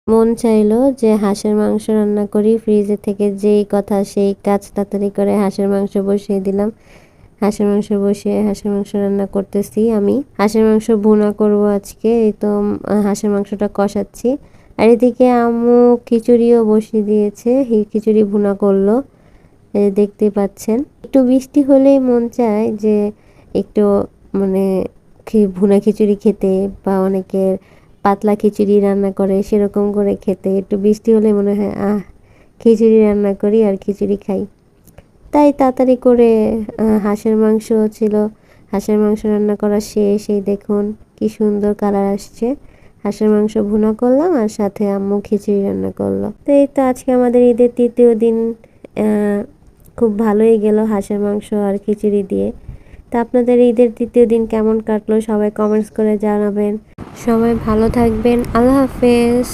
মন চাইলো যে হাঁসের মাংস রান্না করি, ফ্রিজে থেকে যেই কথা সেই কাজ, তাড়াতাড়ি করে হাঁসের মাংস বসিয়ে দিলাম। হাঁসের মাংস বসিয়ে হাঁসের মাংস রান্না করতেছি আমি। হাঁসের মাংস ভুনা করব আজকে। এই তো হাঁসের মাংসটা কষাচ্ছি। আর এদিকে আম্মু খিচুড়িও বসিয়ে দিয়েছে, এই খিচুড়ি ভুনা করলো, দেখতেই পাচ্ছেন। একটু বৃষ্টি হলেই মন চায় যে একটু মানে ভুনা খিচুড়ি খেতে, বা অনেকের পাতলা খিচুড়ি রান্না করে সেরকম করে খেতে। একটু বৃষ্টি হলে মনে হয় খিচুড়ি রান্না করি আর খিচুড়ি খাই। তাই তাড়াতাড়ি করে হাঁসের মাংস ছিল, হাঁসের মাংস রান্না করা শেষ। এই দেখুন কি সুন্দর কালার আসছে। হাঁসের মাংস ভুনা করলাম আর সাথে আম্মু খিচুড়ি রান্না করলো। তো এই তো আজকে আমাদের ঈদের তৃতীয় দিন খুব ভালোই গেল হাঁসের মাংস আর খিচুড়ি দিয়ে। তা আপনাদের ঈদের তৃতীয় দিন কেমন কাটলো সবাই কমেন্টস করে জানাবেন। সবাই ভালো থাকবেন। আল্লাহ হাফেজ।